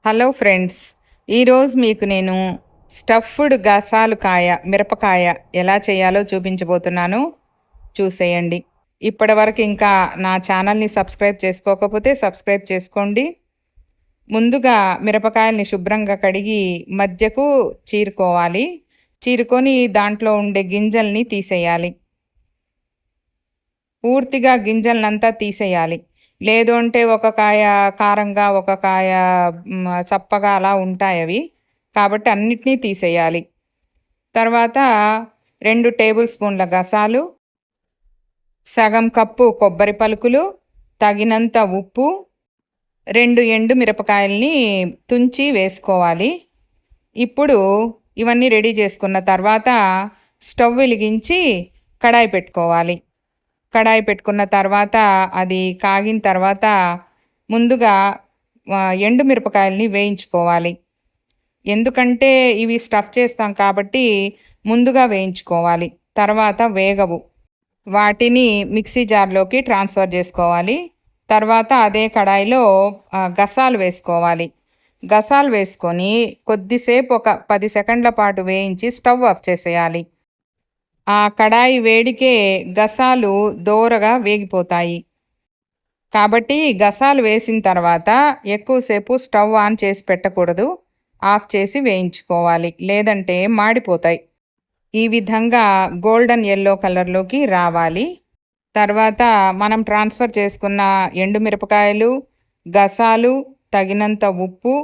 Hello friends, ఈరోజు మీకు నేను స్టఫ్డ్ గసాలు కాయ మిరపకాయ ఎలా చేయాలో చూపించబోతున్నాను. చూసేయండి. ఇప్పటివరకు ఇంకా నా ఛానల్ని సబ్స్క్రైబ్ చేసుకోకపోతే సబ్స్క్రైబ్ చేసుకోండి. ముందుగా మిరపకాయల్ని శుభ్రంగా కడిగి మధ్యకు చీరుకోవాలి. చీరుకొని దాంట్లో ఉండే గింజల్ని తీసేయాలి. పూర్తిగా గింజలనంతా తీసేయాలి. లేదు అంటే ఒక కాయ కారంగా, ఒక కాయ చప్పగా అలా ఉంటాయవి. కాబట్టి అన్నిటినీ తీసేయాలి. తర్వాత 2 టేబుల్ స్పూన్ల గసాలు, సగం కప్పు కొబ్బరి పలుకులు, తగినంత ఉప్పు, 2 ఎండు మిరపకాయల్ని తుంచి వేసుకోవాలి. ఇప్పుడు ఇవన్నీ రెడీ చేసుకున్న తర్వాత స్టవ్ వెలిగించి కడాయి పెట్టుకోవాలి. కడాయి పెట్టుకున్న తర్వాత అది కాగిన తర్వాత ముందుగా ఎండు మిరపకాయల్ని వేయించుకోవాలి. ఎందుకంటే ఇవి స్టఫ్ చేస్తాం కాబట్టి ముందుగా వేయించుకోవాలి. తర్వాత వేగవు. వాటిని మిక్సీ జార్లోకి ట్రాన్స్ఫర్ చేసుకోవాలి. తర్వాత అదే కడాయిలో గసాలు వేసుకోవాలి. గసాలు వేసుకొని కొద్దిసేపు ఒక 10 సెకండ్ల పాటు వేయించి స్టవ్ ఆఫ్ చేసేయాలి. ఆ కడాయి వేడికే గసాలు దోరగా వేగిపోతాయి. కాబట్టి గసాలు వేసిన తర్వాత ఎక్కువసేపు స్టవ్ ఆన్ చేసి పెట్టకూడదు. ఆఫ్ చేసి వేయించుకోవాలి, లేదంటే మాడిపోతాయి. ఈ విధంగా గోల్డెన్ ఎల్లో కలర్లోకి రావాలి. తర్వాత మనం ట్రాన్స్ఫర్ చేసుకున్న ఎండుమిరపకాయలు, గసాలు, తగినంత ఉప్పు,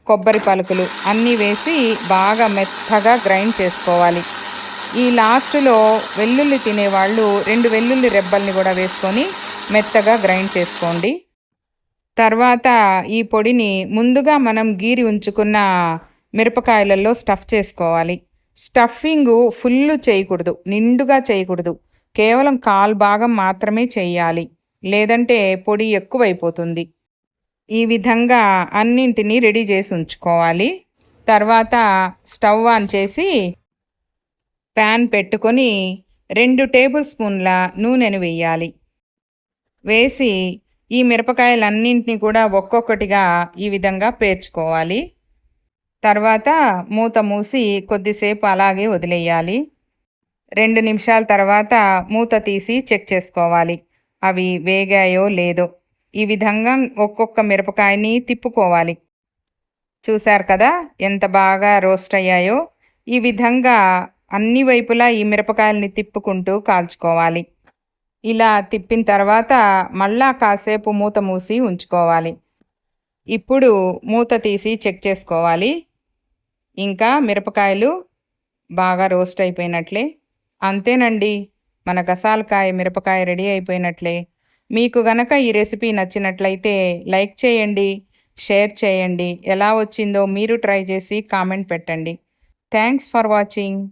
కొబ్బరి పలుకులు అన్నీ వేసి బాగా మెత్తగా గ్రైండ్ చేసుకోవాలి. ఈ లాస్ట్లో వెల్లుల్లి తినేవాళ్ళు 2 వెల్లుల్లి రెబ్బల్ని కూడా వేసుకొని మెత్తగా గ్రైండ్ చేసుకోండి. తర్వాత ఈ పొడిని ముందుగా మనం గీరి ఉంచుకున్న మిరపకాయలలో స్టఫ్ చేసుకోవాలి. స్టఫింగు ఫుల్ చేయకూడదు, నిండుగా చేయకూడదు. కేవలం కాల్ భాగం మాత్రమే చేయాలి, లేదంటే పొడి ఎక్కువైపోతుంది. ఈ విధంగా అన్నింటినీ రెడీ చేసి ఉంచుకోవాలి. తర్వాత స్టవ్ ఆన్ చేసి ప్యాన్ పెట్టుకొని 2 టేబుల్ స్పూన్ల నూనెను వేయాలి. వేసి ఈ మిరపకాయలన్నింటినీ కూడా ఒక్కొక్కటిగా ఈ విధంగా పేర్చుకోవాలి. తర్వాత మూత మూసి కొద్దిసేపు అలాగే వదిలేయాలి. 2 నిమిషాల తర్వాత మూత తీసి చెక్ చేసుకోవాలి అవి వేగాయో లేదో. ఈ విధంగా ఒక్కొక్క మిరపకాయని తిప్పుకోవాలి. చూశారు కదా ఎంత బాగా రోస్ట్ అయ్యాయో. ఈ విధంగా అన్ని వైపులా ఈ మిరపకాయల్ని తిప్పుకుంటూ కాల్చుకోవాలి. ఇలా తిప్పిన తర్వాత మళ్ళా కాసేపు మూత మూసి ఉంచుకోవాలి. ఇప్పుడు మూత తీసి చెక్ చేసుకోవాలి. ఇంకా మిరపకాయలు బాగా రోస్ట్ అయిపోయినట్లే. అంతేనండి, మన గసాలకాయ మిరపకాయ రెడీ అయిపోయినట్లే. మీకు గనక ఈ రెసిపీ నచ్చినట్లయితే లైక్ చేయండి, షేర్ చేయండి. ఎలా వచ్చిందో మీరు ట్రై చేసి కామెంట్ పెట్టండి. Thanks for watching.